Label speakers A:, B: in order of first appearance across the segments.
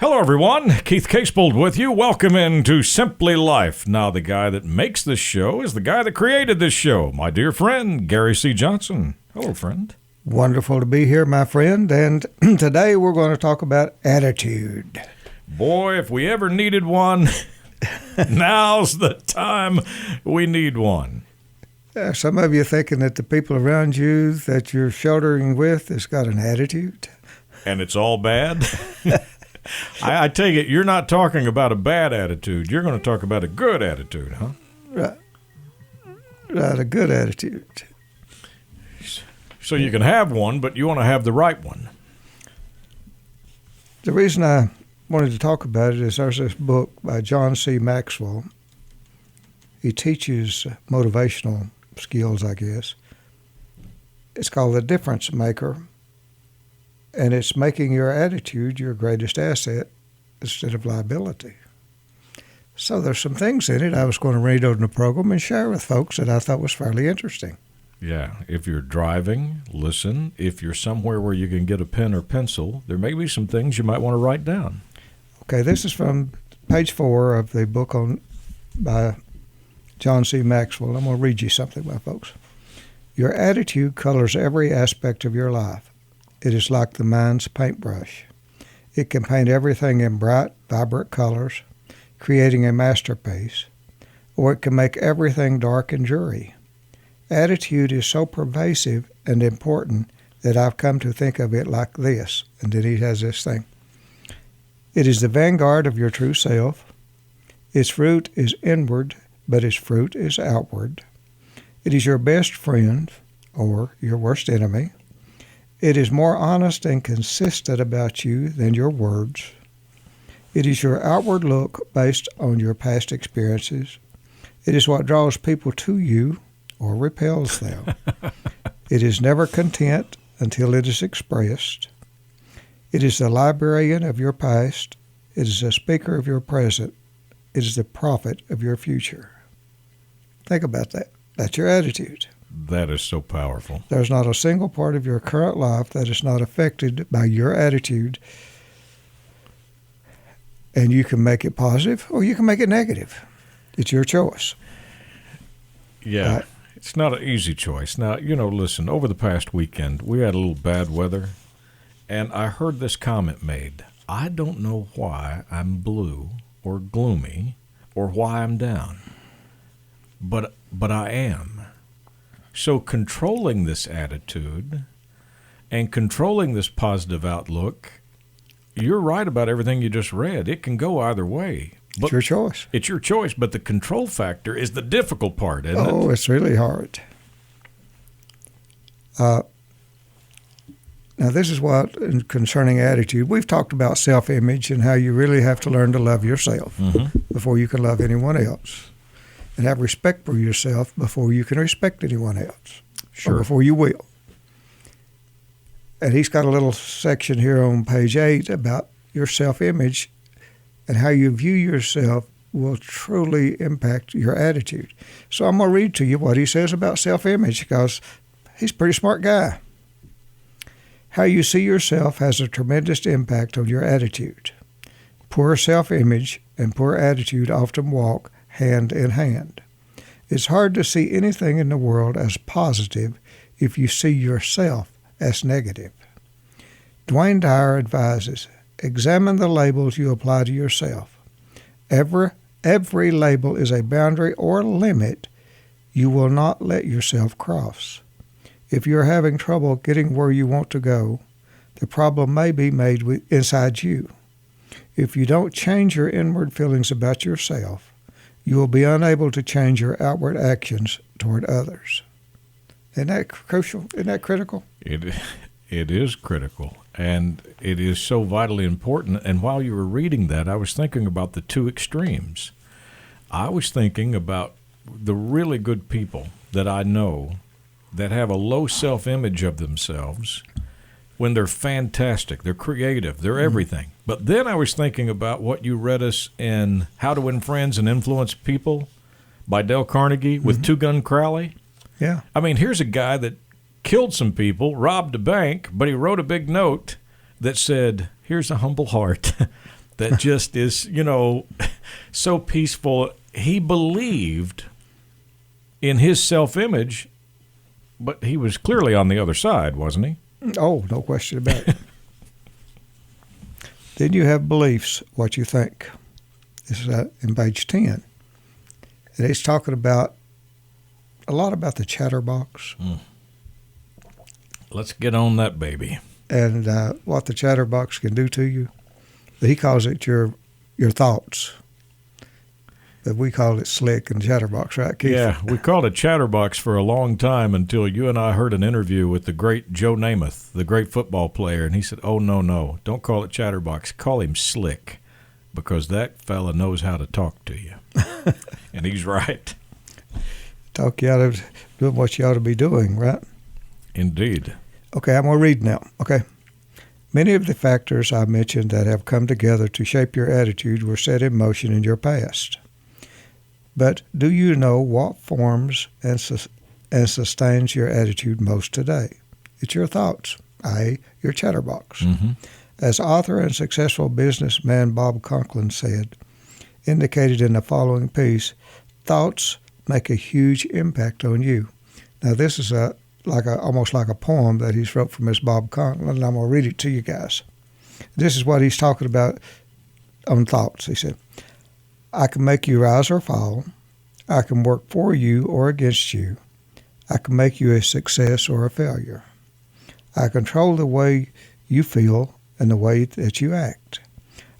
A: Hello, everyone. Keith Casebold with you. Welcome into Simply Life. Now, the guy that makes this show is the guy that created this show, my dear friend, Gary C. Johnson. Hello, friend.
B: Wonderful to be here, my friend. And today we're going to talk about attitude.
A: Boy, if we ever needed one, now's the time we need one.
B: Some of you thinking that the people around you that you're sheltering with has got an attitude.
A: And it's all bad? I take it you're not talking about a bad attitude. You're going to talk about a good attitude, huh?
B: Right, a good attitude.
A: So you can have one, but you want to have the right one.
B: The reason I wanted to talk about it is there's this book by John C. Maxwell. He teaches motivational skills, I guess. It's called The Difference Maker. And it's making your attitude your greatest asset instead of liability. So there's some things in it I was going to read on the program and share with folks that I thought was fairly interesting.
A: Yeah, if you're driving, listen. If you're somewhere where you can get a pen or pencil, there may be some things you might want to write down.
B: Okay, this is from page 4 of the book by John C. Maxwell. I'm going to read you something, my folks. Your attitude colors every aspect of your life. It is like the mind's paintbrush. It can paint everything in bright, vibrant colors, creating a masterpiece, or it can make everything dark and dreary. Attitude is so pervasive and important that I've come to think of it like this, and then he has this thing. It is the vanguard of your true self. Its root is inward, but its fruit is outward. It is your best friend, or your worst enemy. It is more honest and consistent about you than your words. It is your outward look based on your past experiences. It is what draws people to you or repels them. It is never content until it is expressed. It is the librarian of your past. It is the speaker of your present. It is the prophet of your future. Think about that. That's your attitude.
A: That is so powerful.
B: There's not a single part of your current life that is not affected by your attitude. And you can make it positive or you can make it negative. It's your choice.
A: Yeah, it's not an easy choice. Now, listen, over the past weekend, we had a little bad weather, and I heard this comment made. I don't know why I'm blue or gloomy or why I'm down, but I am. So controlling this attitude and controlling this positive outlook, you're right about everything you just read. It can go either way.
B: It's your choice.
A: It's your choice, but the control factor is the difficult part, isn't it?
B: Oh, it's really hard. Now, this is what, concerning attitude, we've talked about self-image and how you really have to learn to love yourself before you can love anyone else. And have respect for yourself before you can respect anyone else.
A: Sure.
B: Or before you will. And he's got a little section here on page 8 about your self-image and how you view yourself will truly impact your attitude. So I'm going to read to you what he says about self-image because he's a pretty smart guy. How you see yourself has a tremendous impact on your attitude. Poor self-image and poor attitude often walk hand in hand. It's hard to see anything in the world as positive if you see yourself as negative. Dwayne Dyer advises, examine the labels you apply to yourself. Every label is a boundary or limit you will not let yourself cross. If you're having trouble getting where you want to go, the problem may be made inside you. If you don't change your inward feelings about yourself, you will be unable to change your outward actions toward others. Isn't that crucial? Isn't that critical?
A: It is critical, and it is so vitally important. And while you were reading that, I was thinking about the two extremes. I was thinking about the really good people that I know that have a low self-image of themselves when they're fantastic, they're creative, they're everything. But then I was thinking about what you read us in How to Win Friends and Influence People by Dale Carnegie with Two Gun Crowley.
B: Yeah.
A: I mean, here's a guy that killed some people, robbed a bank, but he wrote a big note that said, here's a humble heart. that just is, so peaceful. He believed in his self-image, but he was clearly on the other side, wasn't he?
B: Oh, no question about it. Then you have beliefs, what you think. This is in page 10. And he's talking about a lot about the Chatterbox.
A: Let's get on that baby.
B: And what the Chatterbox can do to you. He calls it your thoughts. But we call it slick and Chatterbox, right, Keith?
A: Yeah, we called it Chatterbox for a long time until you and I heard an interview with the great Joe Namath, the great football player, and he said, oh, no, don't call it Chatterbox. Call him Slick, because that fella knows how to talk to you. And he's right.
B: Talk you out of doing what you ought to be doing, right?
A: Indeed.
B: Okay, I'm going to read now. Okay. Many of the factors I mentioned that have come together to shape your attitude were set in motion in your past. But do you know what forms and sustains your attitude most today? It's your thoughts, i.e., your Chatterbox.
A: Mm-hmm.
B: As author and successful businessman Bob Conklin said, indicated in the following piece, thoughts make a huge impact on you. Now, this is almost like a poem that he's wrote from his Bob Conklin, and I'm going to read it to you guys. This is what he's talking about on thoughts. He said, I can make you rise or fall. I can work for you or against you. I can make you a success or a failure. I control the way you feel and the way that you act.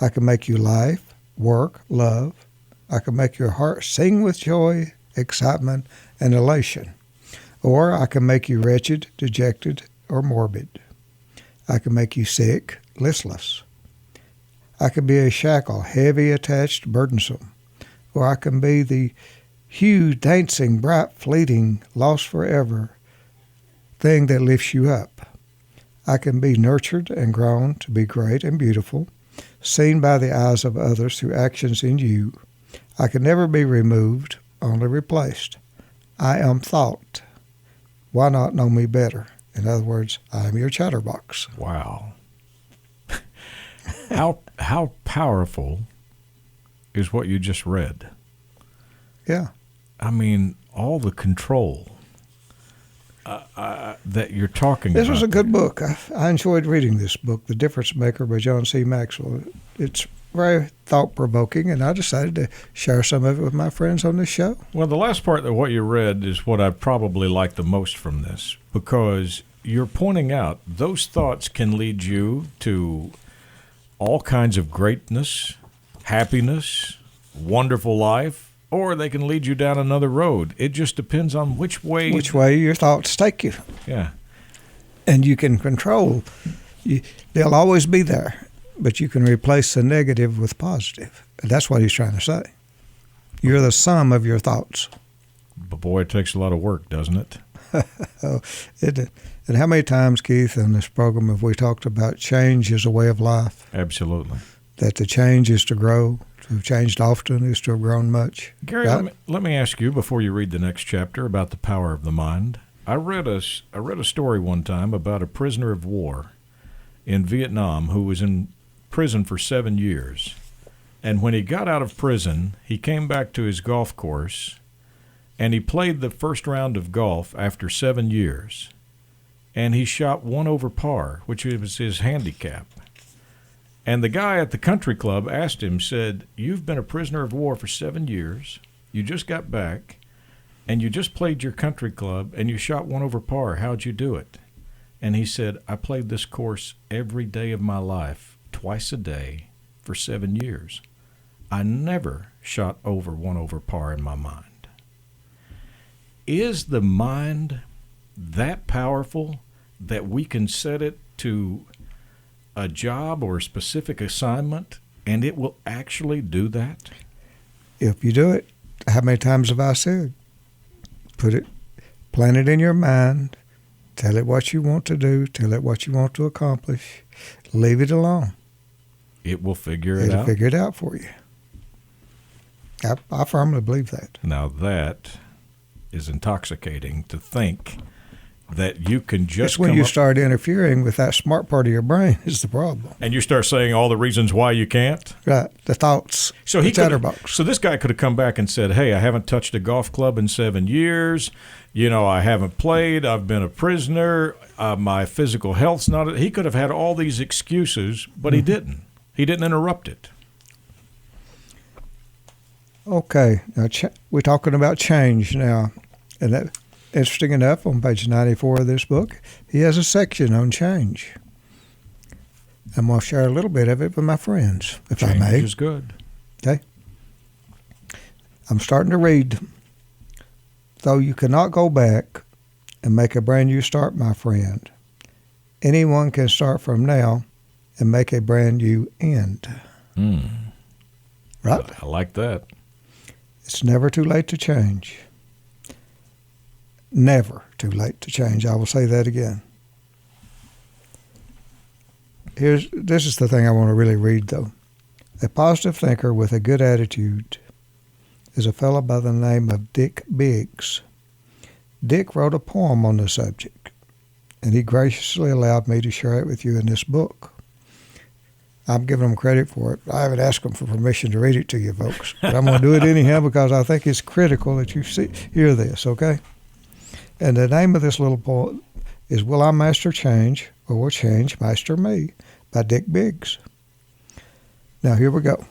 B: I can make you laugh, work, love. I can make your heart sing with joy, excitement, and elation. Or I can make you wretched, dejected, or morbid. I can make you sick, listless. I can be a shackle, heavy, attached, burdensome. Or I can be the huge, dancing, bright, fleeting, lost forever thing that lifts you up. I can be nurtured and grown to be great and beautiful, seen by the eyes of others through actions in you. I can never be removed, only replaced. I am thought. Why not know me better? In other words, I am your Chatterbox.
A: Wow. How powerful is what you just read?
B: Yeah.
A: I mean, all the control that you're talking about.
B: This was a good book. I enjoyed reading this book, The Difference Maker by John C. Maxwell. It's very thought-provoking, and I decided to share some of it with my friends on this show.
A: Well, the last part of what you read is what I probably like the most from this, because you're pointing out those thoughts can lead you to all kinds of greatness, happiness, wonderful life, or they can lead you down another road. It just depends on which way
B: your thoughts take you.
A: Yeah.
B: And you can control. They'll always be there, but you can replace the negative with positive. And that's what he's trying to say. You're the sum of your thoughts.
A: But boy, it takes a lot of work, doesn't it?
B: Oh, and how many times, Keith, in this program have we talked about change is a way of life?
A: Absolutely.
B: That the change is to grow. To have changed often is to have grown much.
A: Gary,
B: right?
A: let me ask you, before you read the next chapter, about the power of the mind. I read a story one time about a prisoner of war in Vietnam who was in prison for 7 years. And when he got out of prison, he came back to his golf course, and he played the first round of golf after 7 years. And he shot 1 over par, which was his handicap. And the guy at the country club asked him, said, you've been a prisoner of war for 7 years, you just got back, and you just played your country club, and you shot 1 over par. How'd you do it? And he said, I played this course every day of my life, twice a day, for 7 years. I never shot over 1 over par in my mind. Is the mind that powerful that we can set it to a job or a specific assignment, and it will actually do that?
B: If you do it, how many times have I said, plant it in your mind, tell it what you want to do, tell it what you want to accomplish, leave it alone.
A: It will figure it out?
B: It'll figure it out for you. I firmly believe that.
A: Now that is intoxicating, to think that you can just
B: It's when
A: come
B: you
A: up
B: start interfering with that smart part of your brain is the problem.
A: and you start saying all the reasons why you can't.
B: Right, the thoughts,
A: So
B: the chatterbox.
A: So this guy could have come back and said, "Hey, I haven't touched a golf club in 7 years. I haven't played. I've been a prisoner. My physical health's not." He could have had all these excuses, but he didn't. He didn't interrupt it.
B: Okay, now we're talking about change now. And that, interesting enough, on page 94 of this book, he has a section on change. I'm going to share a little bit of it with my friends, if I may.
A: Change is good.
B: Okay. I'm starting to read. Though you cannot go back and make a brand new start, my friend, anyone can start from now and make a brand new end. Right?
A: I like that.
B: It's never too late to change. Never too late to change. I will say that again. This is the thing I want to really read, though. A positive thinker with a good attitude is a fellow by the name of Dick Biggs. Dick wrote a poem on the subject, and he graciously allowed me to share it with you in this book. I'm giving him credit for it. I haven't asked him for permission to read it to you, folks, but I'm going to do it anyhow because I think it's critical that you hear this, okay? And the name of this little poem is Will I Master Change or Will Change Master Me by Dick Biggs. Now, here we go.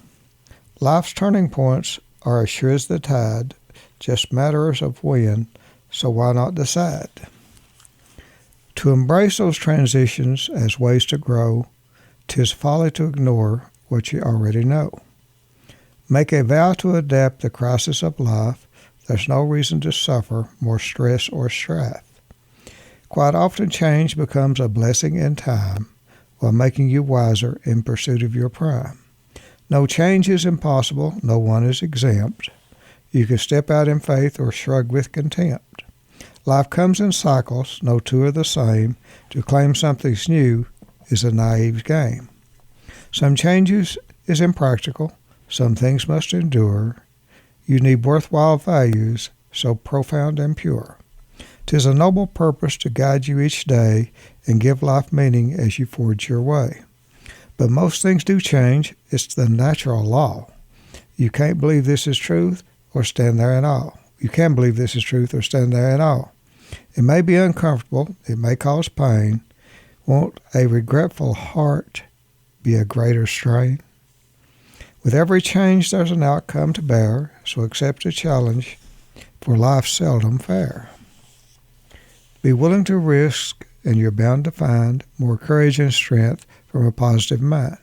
B: Life's turning points are as sure as the tide, just matters of when, so why not decide? To embrace those transitions as ways to grow, 'tis folly to ignore what you already know. Make a vow to adapt the crisis of life. There's no reason to suffer more stress or strife. Quite often change becomes a blessing in time while making you wiser in pursuit of your prime. No change is impossible, no one is exempt. You can step out in faith or shrug with contempt. Life comes in cycles, no two are the same. To claim something's new is a naive game. Some changes is impractical, some things must endure. You need worthwhile values, so profound and pure. 'Tis a noble purpose to guide you each day and give life meaning as you forge your way. But most things do change, it's the natural law. You can't believe this is truth or stand there in awe. You can believe this is truth or stand there in awe. It may be uncomfortable, it may cause pain. Won't a regretful heart be a greater strain? With every change there's an outcome to bear, so accept a challenge, for life's seldom fair. Be willing to risk, and you're bound to find more courage and strength from a positive mind.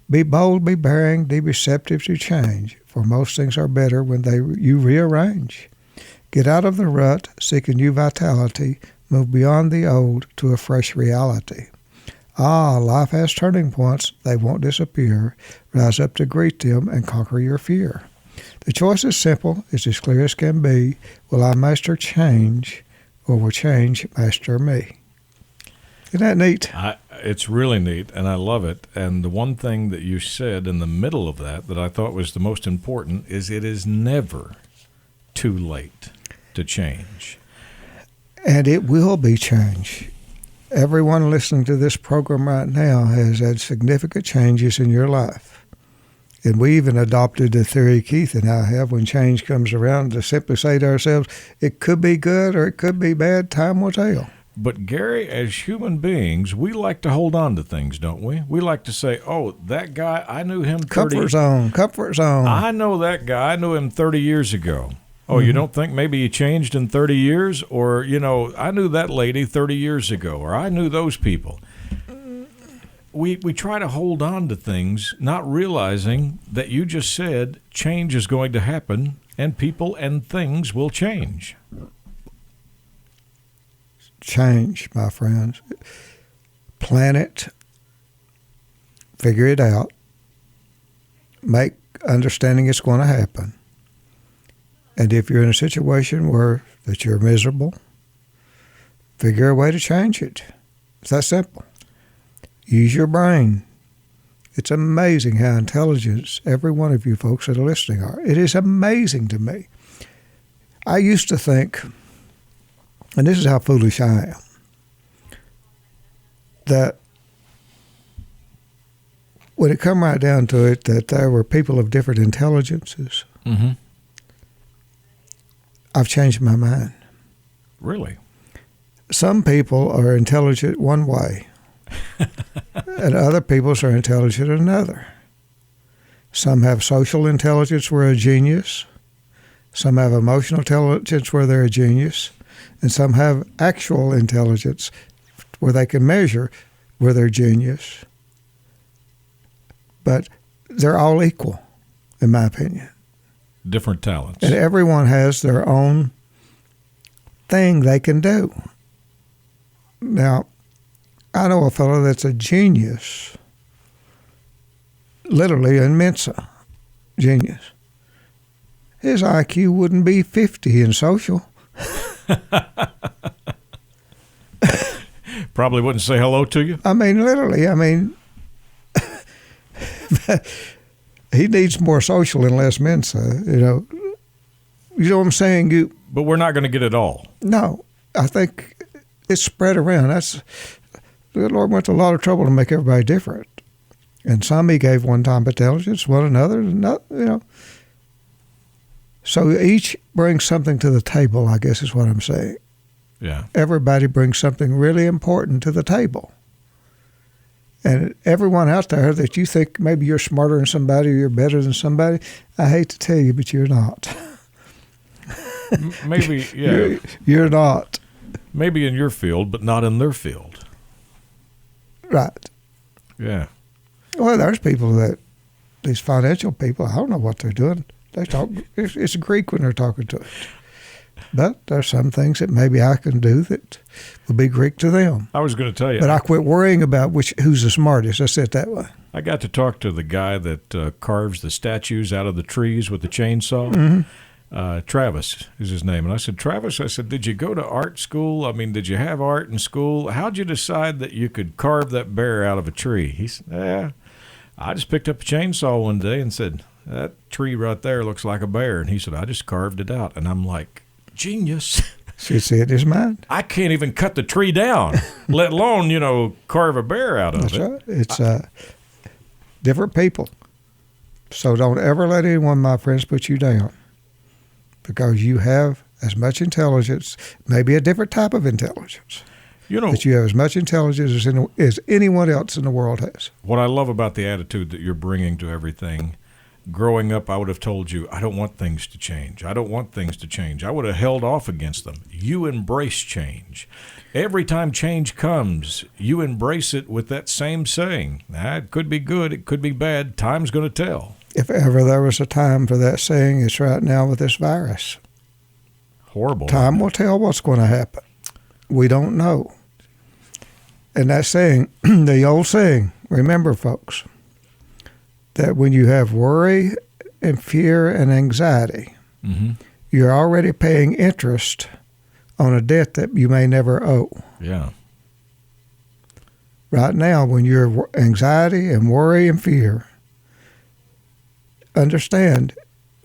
B: Be bold, be bearing, be receptive to change, for most things are better when you rearrange. Get out of the rut, seek a new vitality, move beyond the old to a fresh reality. Life has turning points, they won't disappear. Rise up to greet them and conquer your fear. The choice is simple, it's as clear as can be. Will I master change, or will change master me? Isn't that neat?
A: It's really neat, and I love it. And the one thing that you said in the middle of that I thought was the most important is it is never too late to change.
B: And it will be change. Everyone listening to this program right now has had significant changes in your life. And we even adopted the theory Keith and I have when change comes around to simply say to ourselves, it could be good or it could be bad, time will tell.
A: But Gary, as human beings, we like to hold on to things, don't we? We like to say, oh, that guy, I knew him 30
B: Comfort zone.
A: I know that guy, I knew him 30 years ago. Oh, you don't think maybe he changed in 30 years? Or, I knew that lady 30 years ago, or I knew those people. We try to hold on to things, not realizing that you just said change is going to happen, and people and things will change.
B: Change, my friends. Plan it. Figure it out. Make understanding it's going to happen. And if you're in a situation that you're miserable, figure a way to change it. It's that simple. Use your brain. It's amazing how intelligent every one of you folks that are listening are. It is amazing to me. I used to think and this is how foolish I am, that when it come right down to it, that there were people of different intelligences,
A: Mm-hmm.
B: I've changed my mind.
A: Really?
B: Some people are intelligent one way, and other people are intelligent another. Some have social intelligence where they're a genius. Some have emotional intelligence where they're a genius. And some have actual intelligence where they can measure where they're genius. But they're all equal, in my opinion.
A: Different talents.
B: And everyone has their own thing they can do. Now, I know a fellow that's a genius, literally in Mensa, genius. His IQ wouldn't be 50 in social.
A: Probably wouldn't say hello to you.
B: I mean, literally, he needs more social and less Mensa, You know what I'm saying?
A: But we're not going to get it all.
B: No, I think it's spread around. The Lord went to a lot of trouble to make everybody different. And some he gave one time intelligence, one another, So each brings something to the table, I guess is what I'm saying.
A: Yeah.
B: Everybody brings something really important to the table. And everyone out there that you think maybe you're smarter than somebody or you're better than somebody, I hate to tell you, but you're not.
A: Maybe, yeah.
B: You're not.
A: Maybe in your field, but not in their field.
B: Right.
A: Yeah.
B: Well, there's people these financial people, I don't know what they're doing. They talk, it's Greek when they're talking to it. But there's some things that maybe I can do that will be Greek to them.
A: I was going to tell you.
B: But I quit worrying about who's the smartest. I said it that way.
A: I got to talk to the guy that carves the statues out of the trees with the chainsaw.
B: Mm-hmm.
A: Travis is his name. And I said, Travis, did you go to art school? I mean, did you have art in school? How'd you decide that you could carve that bear out of a tree? He said, I just picked up a chainsaw one day and said, that tree right there looks like a bear. And he said, I just carved it out. And I'm like, genius.
B: Should see it in his mind.
A: I can't even cut the tree down, let alone, carve a bear out of
B: That's
A: it.
B: Right. It's different people. So don't ever let anyone, my friends, put you down. Because you have as much intelligence, maybe a different type of intelligence. But you have as much intelligence as anyone else in the world has.
A: What I love about the attitude that you're bringing to everything, growing up, I would have told you, I don't want things to change. I don't want things to change. I would have held off against them. You embrace change. Every time change comes, you embrace it with that same saying. It could be good, it could be bad. Time's going to tell.
B: If ever there was a time for that saying, it's right now with this virus.
A: Horrible.
B: Time will tell what's going to happen. We don't know. And that saying, the old saying, remember, folks, that when you have worry and fear and anxiety, you're already paying interest on a debt that you may never owe.
A: Yeah.
B: Right now, when you're anxiety and worry and fear, understand,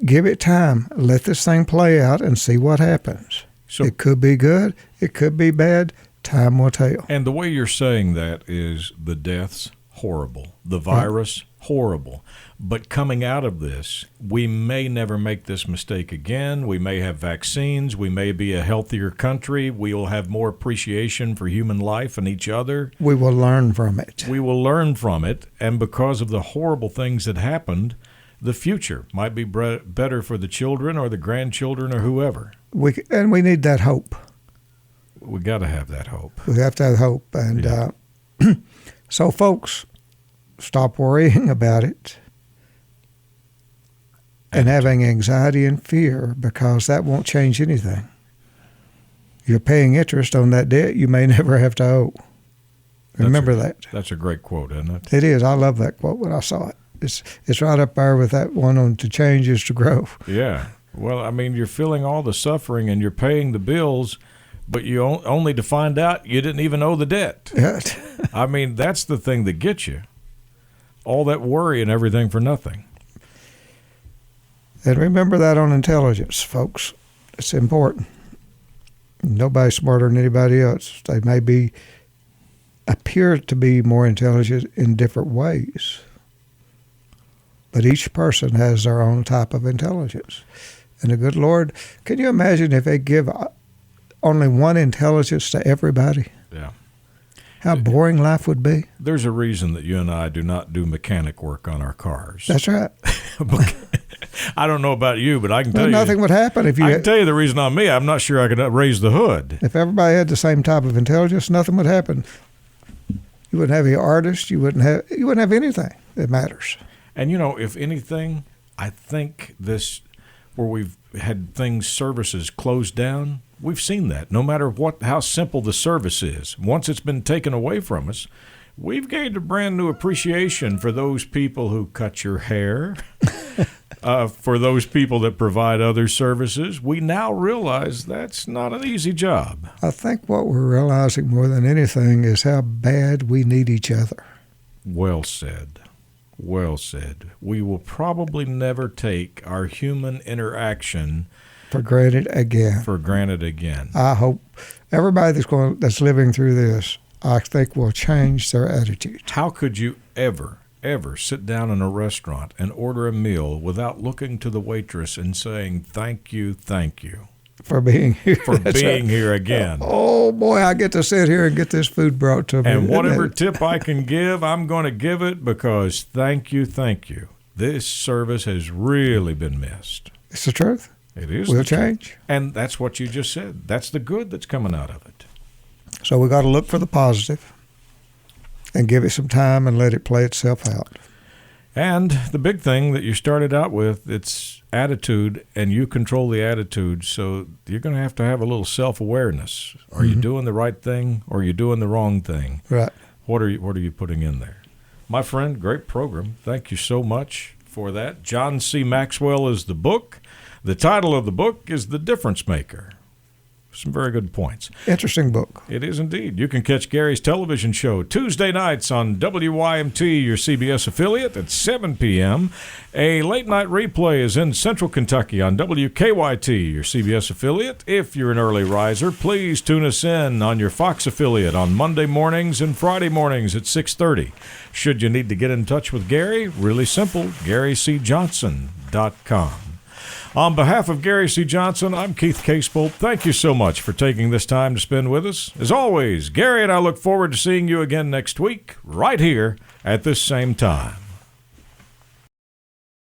B: give it time. Let this thing play out and see what happens. So, it could be good. It could be bad. Time will tell.
A: And the way you're saying that is the deaths, horrible. The virus, horrible. But coming out of this, we may never make this mistake again. We may have vaccines. We may be a healthier country. We will have more appreciation for human life and each other.
B: We will learn from it.
A: We will learn from it. And because of the horrible things that happened, the future might be better for the children or the grandchildren or whoever. We
B: need that hope.
A: We got to have that hope.
B: We have to have hope. And so, folks, stop worrying about it and having anxiety and fear, because that won't change anything. You're paying interest on that debt you may never have to owe. Remember that.
A: That's a great quote, isn't it?
B: It is. I love that quote when I saw it. It's right up there with that one on to change is to grow.
A: Yeah. Well, I mean, you're feeling all the suffering and you're paying the bills, but you only to find out you didn't even owe the debt.
B: Yeah.
A: I mean, that's the thing that gets you. All that worry and everything for nothing.
B: And remember that on intelligence, folks. It's important. Nobody's smarter than anybody else. They may appear to be more intelligent in different ways, but each person has their own type of intelligence. And the good Lord, can you imagine if they give only one intelligence to everybody?
A: Yeah.
B: How boring life would be.
A: There's a reason that you and I do not do mechanic work on our cars.
B: That's right.
A: I don't know about you, but I can tell you.
B: Nothing would happen if you.
A: I can tell you the reason on me. I'm not sure I could raise the hood.
B: If everybody had the same type of intelligence, nothing would happen. You wouldn't have any artists. You wouldn't have anything that matters.
A: And if anything, I think this, where we've had services closed down, we've seen that. No matter how simple the service is, once it's been taken away from us, we've gained a brand new appreciation for those people who cut your hair, for those people that provide other services. We now realize that's not an easy job.
B: I think what we're realizing more than anything is how bad we need each other.
A: Well said. Well said. We will probably never take our human interaction
B: for granted again. I hope everybody that's living through this, I think, will change their attitude.
A: How could you ever sit down in a restaurant and order a meal without looking to the waitress and saying, thank you
B: for being here.
A: Here again.
B: Oh, boy, I get to sit here and get this food brought to me.
A: And whatever tip I can give, I'm going to give it because thank you. This service has really been missed.
B: It's the truth.
A: It is.
B: We'll change.
A: And that's what you just said. That's the good that's coming out of it.
B: So we got to look for the positive and give it some time and let it play itself out.
A: And the big thing that you started out with, it's attitude, and you control the attitude. So you're going to have a little self-awareness. Are you doing the right thing, or are you doing the wrong thing?
B: Right.
A: What are you putting in there? My friend, great program. Thank you so much for that. John C. Maxwell is the book. The title of the book is The Difference Maker. Some very good points.
B: Interesting book.
A: It is indeed. You can catch Gary's television show Tuesday nights on WYMT, your CBS affiliate, at 7 p.m. A late-night replay is in Central Kentucky on WKYT, your CBS affiliate. If you're an early riser, please tune us in on your Fox affiliate on Monday mornings and Friday mornings at 6:30. Should you need to get in touch with Gary, really simple, GaryCJohnson.com. On behalf of Gary C. Johnson, I'm Keith Casebolt. Thank you so much for taking this time to spend with us. As always, Gary and I look forward to seeing you again next week, right here at this same time.